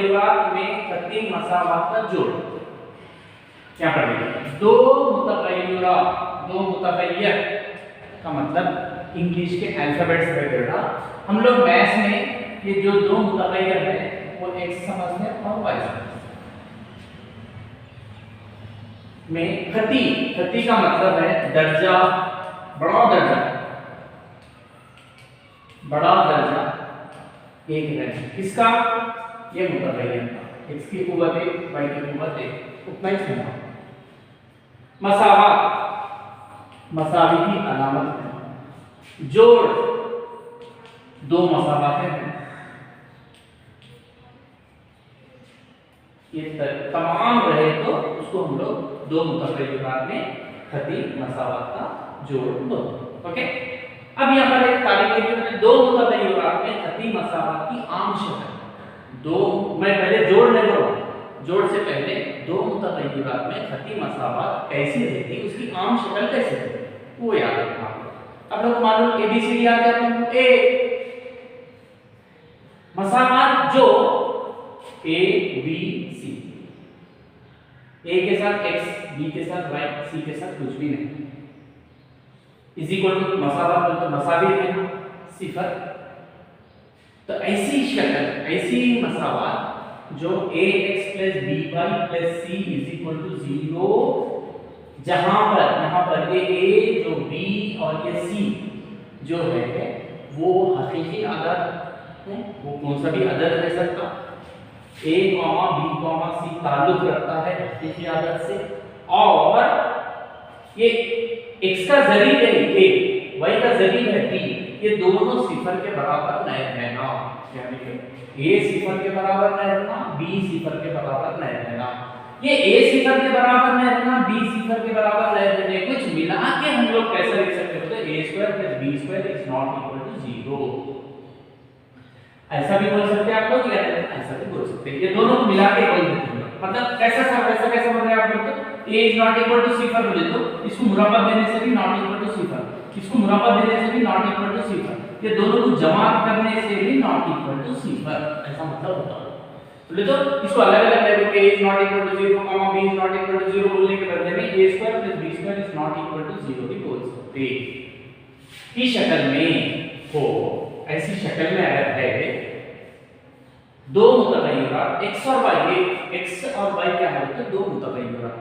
मुतगय्यरात में खती मसावात का जोड़। क्या पढ़ेंगे? दो मुतगय्यर का मतलब इंग्लिश के अल्फाबेट्स वगैरह। हम लोग मैथ्स में ये जो दो मुतगय्यर है वो x समझते हैं और y समझते हैं। में खती का मतलब है दर्जा, बड़ा दर्जा एक है। किसका? ये मुतगय्यर का। x की कुव्वत एक, y की कुव्वत एक, उतना ही सुना। मसावी की अलामत है। जोड़, दो मसावातें हैं। ये तमाम रहे तो उसको हम लोग दो मुतगय्यरात में खती मसावात का जोड़ बोलते हैं। ओके, अब यहाँ पर एक तारीफ है, दो मुतगय्यरात में खती मसावात की आम शक्ल। दो, मैं पहले जोड़ नहीं बोल रहा, जोड़ से पहले दो मुतगय्यरात में खती मसावात कैसी रहती, उसकी आम शक्ल कैसे रहती वो याद रखना। अब लोग मालूम एबीसीडी याद है, ए मसावात जो ए बी सी, ए के साथ x, बी के साथ y, सी के साथ कुछ भी नहीं, इज इक्वल टू मसावात बोलते मसावी है सिफर। तो ऐसी शक्ल, ऐसी मसावात जो ax + by + c = 0, जहां पर यहाँ पर ये a जो b और ये c जो है वो हकीकी अदद है, वो कौन सा भी अदद रह सकता, a, b, c ताल्लुक रखता है हकीकी अदद से, और ये x का ज़रीब है a, y का ज़रीब है b, ये दोनों सिफर के बराबर नहीं रहना, यानी कि a सिफर के बराबर नहीं रहना, b सिफर के बराबर नहीं रहना। ये a सिफर के बराबर नहीं रहना, b सिफर के बराबर नहीं रहने, कुछ मिला के हम लोग कैसे लिख सकते हैं? a² + b² ≠ 0। ऐसा भी बोल सकते हैं आप लोग, या ऐसा भी बोल सकते हैं, ये दोनों को मिला के बोल देते हैं। मतलब कैसा कैसे बोल रहे हैं आप लोग? तो a ≠ सिफर बोले तो इसको मुराबा देने से भी ≠ सिफर, इसको मुराबा देने से भी ≠ सिफर, ये दोनों को जमा करने से भी ≠ सिफर, ऐसा मतलब होता है। बोले तो इसको अलग-अलग लेवल पे a ≠ 0, b ≠ 0 बोलने के बदले में a² + b² ≠ 0 भी बोल सकते हैं। इस शक्ल में हो, ऐसी शक्ल में अगर है दो मुतगय्यरात x और y, x और y क्या होते हैं? दो मुतगय्यरात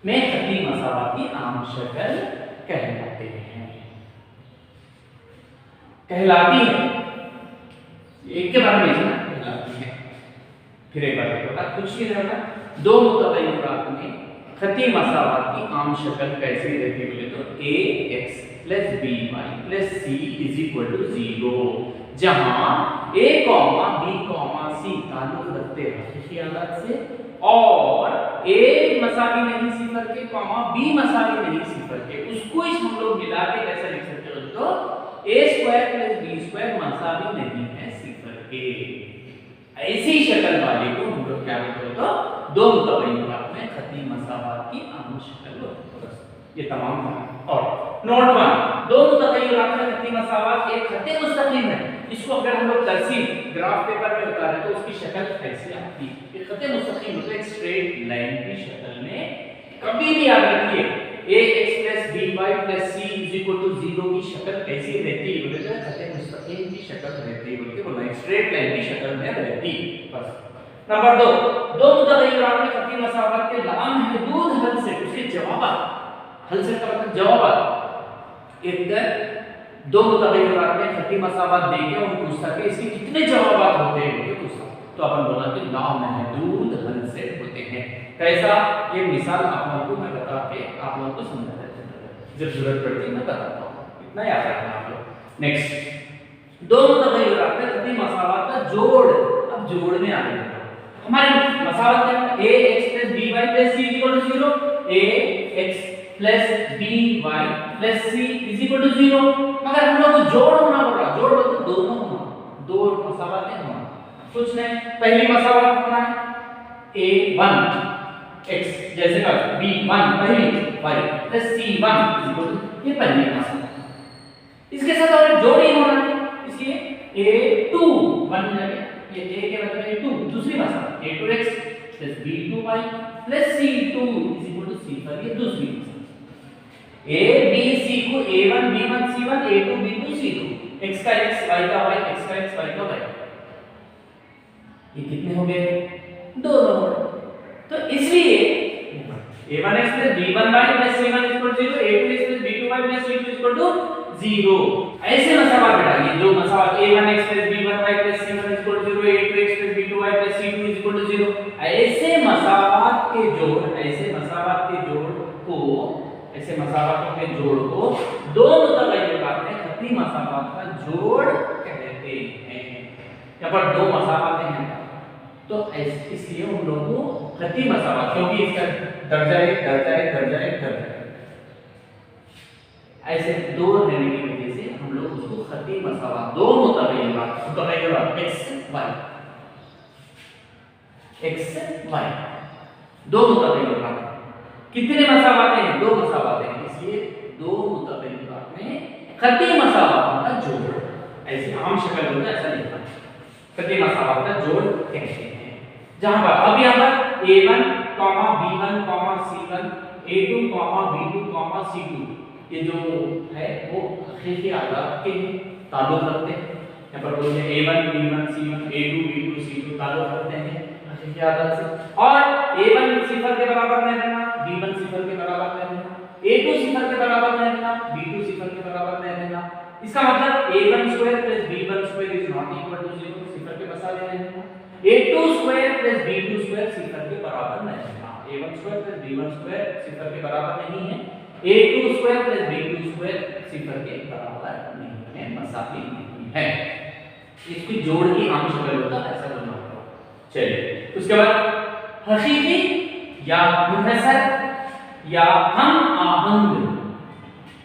में खती मसावात की आम शक्ल कहलाती है। एक के बारे में कहलाती है। फिर एक बार देखो, कुछ नहीं रहना, दो मुतगय्यरात में खती मसावात की आम शक्ल कैसी रहती है? बोले तो ax + by + c = 0, जहां a, b, c ताल्लुक रखते हैं हकीकी अदद से, और a मसावी नहीं सिफर के, b मसावी नहीं सिफर के, उसको हम लोग मिला के कैसे लिख सकते हो? तो a² + b² मसावी नहीं है सिफर के। ऐसी शक्ल वाले को हम लोग क्या बोलते हैं? तो दो मुतगय्यरात में खती मसावात की आम शक्ल बोलते हैं। ये तमाम है। और नोट 1, दो मुतगय्यरात में खती मसावात एक खते मुस्तकीम है। इसको अगर हम लोग तरसीब ग्राफ पेपर में उतारें तो उसकी शक्ल कैसी आती है? ये खते मुस्तकीम होते हैं, एक स्ट्रेट लाइन की शक्ल में। कभी भी याद रखिए ax + by + c = 0 की शक्ल कैसी रहती है? बोले तो खते मुस्तकीम की शक्ल रहती है, बोलते बोला एक स्ट्रेट लाइन की शक्ल में रहती है। बस। नंबर 2, दो मुतगय्यरात में खती मसावात के लाम महदूद हल से, उसे जवाबात, हल से का मतलब जवाबात, एक दो मुतगय्यरात में खती मसावात देके उन पूछता कि इसके कितने जवाबात होते हैं ये पूछता, तो अपन बोला कि लामहदूद हल से होते हैं। कैसा? ये मिसाल आप लोगों को मैं बता के आप लोगों को समझा देता हूं, जब जरूरत पड़ती है मैं बताता हूं, इतना याद रखना आप लोग। नेक्स्ट, दो मुतगय्यरात में खती मसावात का जोड़। अब जोड़ में आ गए हमारे मसावात क्या है? ax + by + c = 0, ax + by + c = 0। मगर हम लोग को जोड़ होना बोल रहा, जोड़ मतलब दोनों होना, दो मसावातें होना, कुछ नहीं। पहली मसावात होना है a1 x जैसे का b1 पहली y + c1 ये पहली मसावात। इसके साथ और जोड़ ही होना है, इसलिए a2 1 हो जाएगा ये a के बदले में 2 दूसरी मसाला a2x plus b2y plus c2 is equal to c पर ये दूसरी मसाला a b c को a1 b1 c1 a2 b2 c2 x का x y का y x का x y का y ये कितने हो गए दो नंबर तो इसलिए a1x plus b1y plus c1 is equal to 0 a2x plus b2y plus c2 is equal to 0 ऐसे मसावात बैठाइए जो मसावात a1x plus b1y plus c1 is equal to 0 a2x plus b2y plus c2 is equal to 0 ऐसे मसावात के जोड़ को दो मुतगय्यरात में खती मसावात का जोड़ कहते हैं। यहाँ पर दो मसावातें हैं तो इसलिए हम लोग को खती मसावात क्योंकि इसका दर्जा एक ऐसे दो रहने की वजह से हम लोग उसको खती मसावात दो मुतगय्यरात x y दो मुतगय्यरात कितने मसावातें हैं दो मसावातें हैं इसलिए दो मुतगय्यरात में खती मसावात का जोड़ ऐसे आम शक्ल होता है ऐसा नहीं होता खती मसावात का जोड़ कहते हैं। जहां पर अब यहां पर a1, b1, c1 a2, b2, c2 ये जो है वो हकीकी आदाद के ताल्लुक रखते हैं। यहाँ पर बोलते हैं a1 b1 c1 a2 b2 c2 ताल्लुक रखते हैं हकीकी आदाद से और a1 0 के बराबर नहीं रहना b1 0 के बराबर नहीं रहना a2 0 के बराबर नहीं रहना b2 0 के बराबर नहीं रहना। इसका मतलब a1 square plus b1 square is not equal to 0 0 के बराबर नहीं रहना a2 square plus b2 square 0 के बराबर नहीं रहना a1 square plus b1 square 0 के बराबर नहीं है a2 square plus b2 square 0 के बराबर नहीं है मसावी नहीं है। इसकी जोड़ की आम शक्ल होता है ऐसा बोलना होगा। चलिए उसके बाद हकीकी या मुनहसर या हम आहंग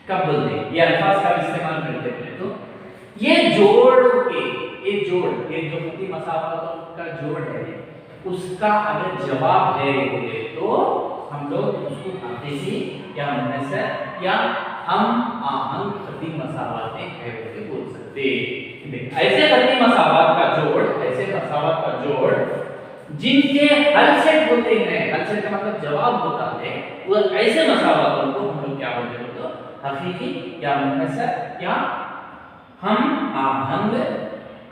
कब बोलते हैं ये अल्फाज का इस्तेमाल करते हैं तो ये जो खती मसावातों का जोड़ है उसका अगर जवाब है बोले तो हम लोग उसको हकीकी या मुनहसर या हम आहंग खती मसावातें है बोले बोल सकते हैं। ऐसे खती मसावात का जोड़ जिनके हल सेट होते हैं हल सेट का मतलब जवाब होता है वो ऐसे मसावातों को हम लोग क्या बोलते हैं तो हकीकी या मुनहसर या हम आहंग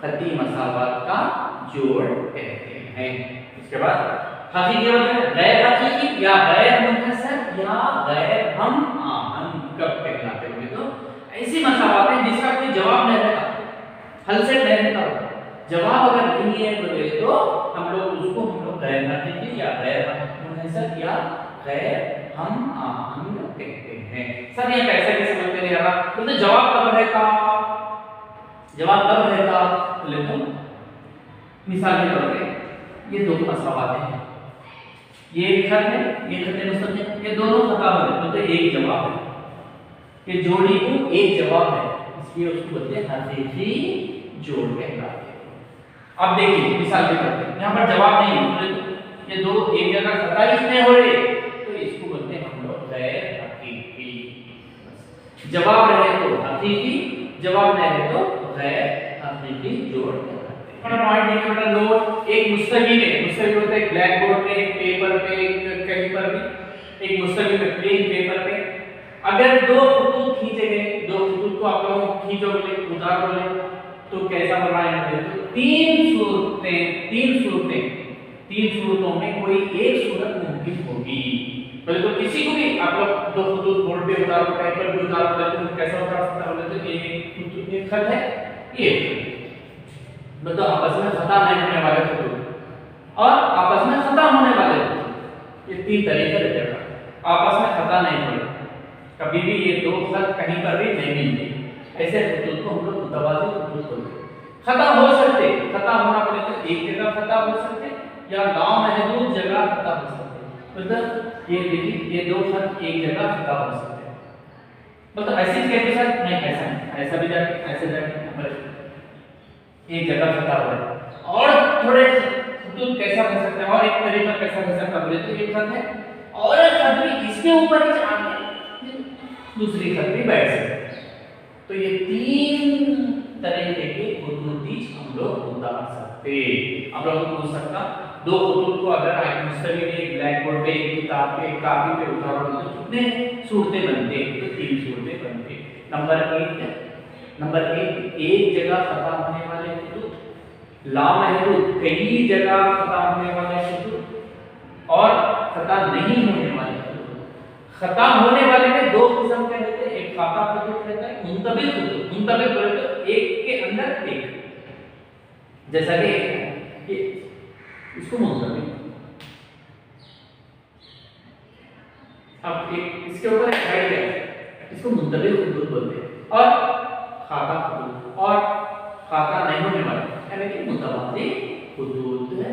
खती मसावात का जोड़ कहते हैं। इसके बाद हकीकी मतलब गैर हकीकी या गैर मुनहसर या गैर हम आहंग कब कहलाते हैं तो ऐसी मसावातें जिसका कोई जवाब नहीं रहता हल सेट नहीं रहता जवाब अगर नहीं है तो हम लोग गैर हकीकी या गैर मुनहसर या गैर हम आहंग कहते हैं। सर ये कैसे समझते नहीं आ रहा तो जवाब कब रहता बोले तो मिसाल के तौर पे ये दो मसावातें हैं ये खत है ये खत मुस्तक़िल ये दोनों खता हो तो एक जवाब है ये जोड़ी को एक जवाब है इसलिए उसको बोलते हैं हकीकी जोड़ कहलाते हैं। अब देखिए मिसाल के तौर पे यहाँ पर जवाब नहीं है तो ये दो एक जगह खता इसमें हो रहे तो इसको बोलते हैं हम लोग गैर हकीकी। जवाब रहे तो हकीकी जवाब नहीं रहे तो गैर हकीकी जोड़ कहलाते हैं। पॉइंट देखिए बेटा नोट एक मुस्तवील होता है ब्लैक बोर्ड पे एक पेपर पे एक कहीं पर भी एक मुस्तवील पे प्लेन पेपर पे अगर दो खतूत खींचे गए दो खतूत को आप लोग खींचोगे उतारोगे तो कैसा बनाएंगे तो तीन सूरतों में कोई एक सूरत मुमकिन होगी। पहले तो किसी को भी आप लोग दो खतूत बोर्ड पे उतारो पेपर पे उतारो तो कैसा उतार सकता है बोले तो एक खत है ये मतलब आपस में खता नहीं होने वाले खतूत और आपस में खता होने वाले खतूत ये तीन तरीके रहते हैं। आपस में खता नहीं होने कभी भी ये दो खत कहीं पर भी नहीं मिलते ऐसे खतूत को हम लोग मुतवाज़ी खतूत बोलते हैं। खता हो सकते खता होना बोले तो एक जगह खता हो सकते या गांव महदूद जगह खता हो सकते मतलब ये देखिए ये दो खत एक जगह खता हो सकते मतलब ऐसी के साथ नहीं ऐसा भी जाके ऐसे जाके एक जगह खता हो रहा है और थोड़े खतूत कैसा हो सकता है और एक तरीका कैसा हो सकता है बोले तो एक खत है और एक खत भी इसके ऊपर ही आके दूसरी खत भी बैठ सकती है तो ये तीन तरीके के खतूत हम लोग उतार सकते। अब लोग पूछ सकता दो खतूत को अगर मुस्तवी में ब्लैक बोर्ड पे एक किताब पे एक कापी पे उतारो तो कितने सूरतें बनते हैं? तो 3 सूरतें बनते हैं। नंबर एक जगह खत्म होने वाले खतूत, लामहदूद कई जगह खत्म होने वाले खतूत और खत्म नहीं होने वाले खतूत। खत्म होने वाले में दो किस्म के रहते हैं, एक खाता खतूत रहता है, मुंतबिल खतूत। मुंतबिल बोले तो एक के अंदर एक, जैसा कि इसको मुंतबिल। अब एक इसके ऊपर एक हेड है, इसको मुंतबिल खतूत बोलते हैं, और खाता खतूत और खाता नहीं होने वाला यानी कि मुतवाज़ी खतूत है।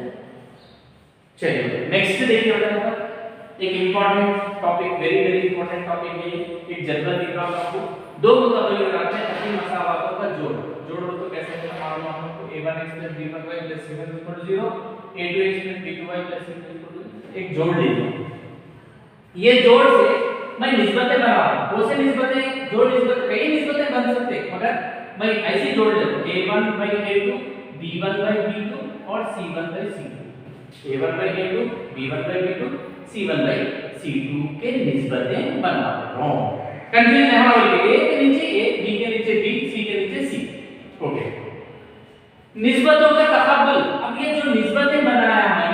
चलिए नेक्स्ट देखिए बेटा, एक important topic, very important topic है। एक जदवल दिख रहा है आपको, दो मुतग़य्यरात में अपनी मसावातों का जोड़ तो कैसे होता है मालूम है आपको। a1x + b1y + c1 = 0, a2x + b2y + c2 = 0। एक जोड़ लीजिए, ये जोड़ से मैं निस्बतें बना रहा हूं। कौन सी निस्बतें? जोड़ निस्बत कई निस्बतें बन सकते हैं, मगर मैं ऐसे जोड़ लेता हूं a1/a2, b1/b2 और c1/c2। a1/a2, b1/b2, c1/c2 के निस्बतें बना रहा हूं। कंफ्यूज नहीं होना चाहिए, a के नीचे a, b के नीचे b, c के नीचे c। ओके, निस्बतों का तक़ब्बुल। अब ये जो निस्बतें बनाया है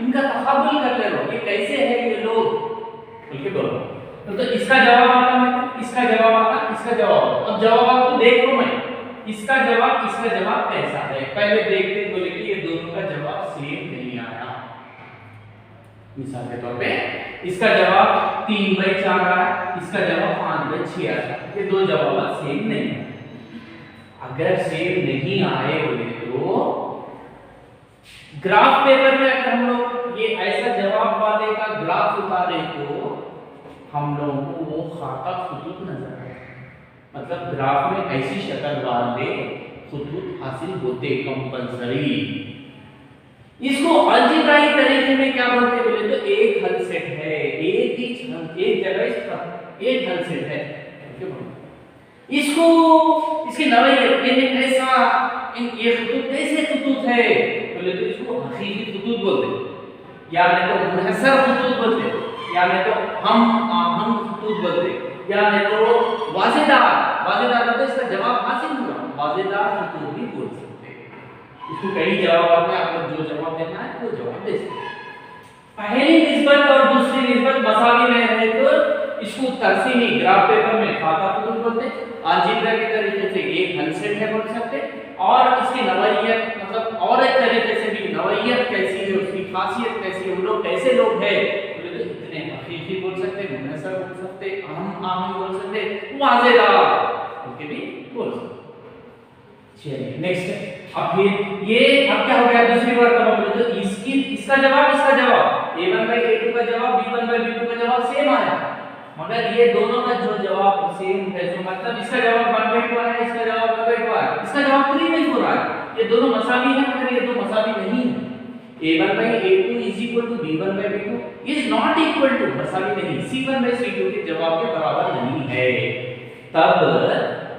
इनका तक़ब्बुल कर ले लो, ये कैसे है ये लोग बोल के बोलो। तो इसका जवाब आता है, इसका जवाब आता, इसका जवाब। अब जवाब आपको देख लो, मैं इसका जवाब कैसा है पहले देखते बोले कि ये दोनों का जवाब सेम नहीं आया। मिसाल के तौर पे इसका जवाब 3/4 आया, इसका जवाब 5/6 आया। ये दो जवाब सेम नहीं है। अगर सेम नहीं आए बोले तो ग्राफ पेपर में अगर हम लोग ये ऐसा जवाब वाले का ग्राफ उतारे तो हम लोगों को वो खाता खतूत नजर आए, मतलब ग्राफ में ऐसी शक्ल वाले खतूत हासिल होते कंपल्सरी। इसको अलजेब्राइक तरीके में क्या बोलते हैं बोले तो एक हल सेट है, एक जगह एक हल सेट है। इसको इसकी नवैयत कैसा ये खतूत कैसे खतूत है बोले तो इसको हकीकी खतूत बोलते हैं, या नहीं तो मुनहसर खतूत बोलते हैं, या नहीं तो हम खतूत बोलते हैं, या नहीं तो वाज़ेदार मतलब इसका जवाब हासिल हुआ, वाज़ेदार खतूत भी बोल सकते हैं। इसको कई जवाब में आप लोग जो जवाब देना है वो जवाब दे सकते हैं। पहली निस्बत और दूसरी निस्बत मसावी में है तो इसको तरसीही ग्राफ पेपर में खाता खतूत बोलते हैं। अलजेब्रा के तरीके से एक हल सेट है बोल सकते हैं, और इसकी नवैयत मतलब और एक तरीके से भी नवैयत कैसी है, उसकी खासियत कैसी है, वो लोग कैसे लोग हैं बोले तो इतने हकीकी बोल सकते हैं, मुनहसर बोल सकते हैं, हम बोल सकते हैं, वाज़ेदार उनके भी बोल सकते हैं। चलिए नेक्स्ट, अब फिर ये अब क्या हो गया दूसरी बार तब बोले तो इसका जवाब a1/a2 का जवाब b1/b2 का जवाब सेम आया, मगर ये दोनों का जो जवाब सेम है, जो मतलब इसका जवाब 1/2 आया, इसका जवाब 1/2 आया, इसका जवाब 3/4 आया। ये दोनों मसावी हैं मगर ये दो मसावी नहीं है। a1/a2 = b1/b2 is not equal to मसावी नहीं, c1/c2 के जवाब के बराबर नहीं है। तब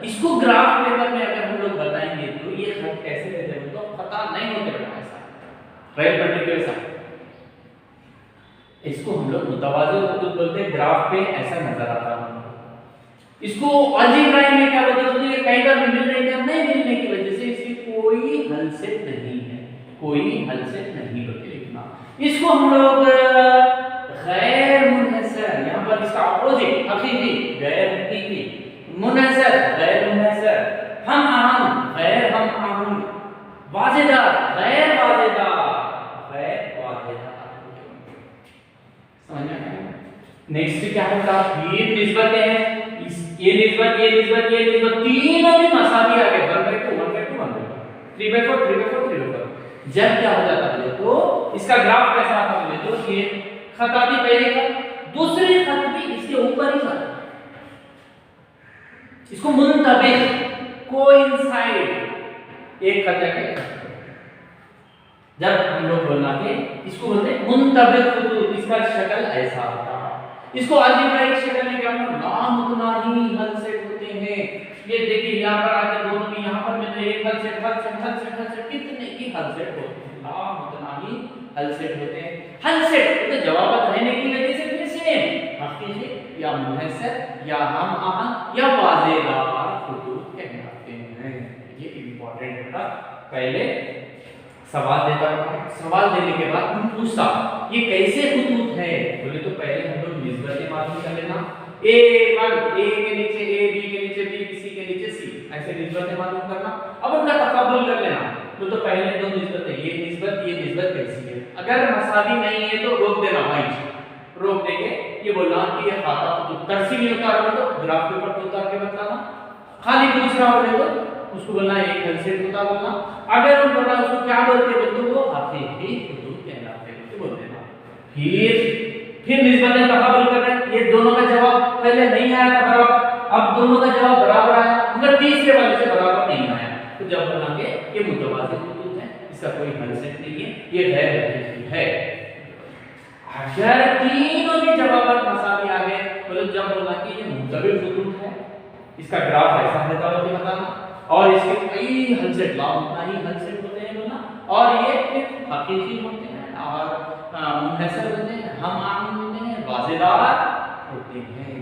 इसको ग्राफ पेपर में अगर हम लोग बताएंगे तो ये खत कैसे देते हैं तो पता नहीं होते बेटा, ऐसा राइट पर्टिकुलर सा इसको हम लोग मुतवाज़ी खतूत बोलते हैं। ग्राफ पे ऐसा नजर आता है। इसको अलजेब्रा में क्या बोलते हैं, कई बार मिल रही है, नहीं मिलने की वजह से इसकी कोई हल सेट नहीं है, कोई हल सेट नहीं होती लिखना। इसको हम लोग गैर मुनहसर, यहाँ पर इसका अपोजिट हकीकी गैर हकीकी, मुनहसर गैर मुनहसर, हम आहंग गैर हम आहंग, वाज़ेदार गैर वाज़ेदार, समझ में आया? नेक्स्ट क्या होगा, ये निस्बतें हैं, ये निस्बत तीनों भी मसावी आ गए, 1/2 1/2 1/2, 3/4 3/4 3/4। जब क्या हो जाता है तो इसका ग्राफ कैसा आता है तो ये खत आती पहले खत, दूसरी खत भी इसके ऊपर ही आता, इसको मुंतबिक कोइंसाइड एक खत जाके जब हम लोग बोलना के इसको बोलते हैं मुंतबिक खतूत। इसका शक्ल ऐसा होता है, इसको अलजेब्राइक शक्ल में क्या बोलते हैं, लामुतनाही हल सेट होते हैं, ये देखिए यहाँ पर आके दोनों में यहाँ पर में एक हल सेट कितने की हल सेट होते हैं, उतना ही हल सेट होते हैं। हल सेट तो जवाब रहने की वजह से फिर सेम हकीकी या मुनहसर या हम आहंग या वाज़ेदार खुतूत कहलाते हैं। ये इंपॉर्टेंट था। पहले सवाल देता हूं, सवाल देने के बाद हम पूछता ये कैसे खुतूत है, बोले तो पहले हम लोग निस्बतें मालूम कर लेना। A1 A के नीचे A, B के नीचे B, C के नीचे C, ऐसे निस्बतें मालूम करना। अब उनका तकाबुल कर लेना। तो पहले दो निस्बतें, ये निस्बत कैसी है, अगर मसावी नहीं है तो रोक देना भाई, रोक देके ये बोलना कि ये खाता तरसी में उतार दो, ग्राफ पेपर पे उतार के बताना। खाली पूछ रहा हो तो उसको बोलना एक हल सेट होता बोलना। अगर उन बोलना उसको क्या बोलते हैं बोलते वो हकीकी खुतूत कहलाते हैं, तो बोल देना। फिर निस्बतें तकाबुल कर रहे हैं, ये दोनों का जवाब पहले नहीं आया था बराबर, अब दोनों का जवाब बराबर आया, मगर तीसरे वाले से बराबर नहीं आया, तो जब बोलेंगे ये मुतवाज़िन खुतूत है, इसका कोई हल सेट नहीं है, ये गैर हकीकी है। अगर तीनों के जवाब मसावी आ गए बोले जब बोलना कि ये मुतबिल खुतूत है, इसका ग्राफ ऐसा रहता है बताना, और इसके कई हल सेट ला उतना ही हल सेट होते हैं बोलना, और ये फिर हकीकी होते हैं और मुनहसर होते हैं, हम आम होते हैं, वाज़ेदार होते हैं।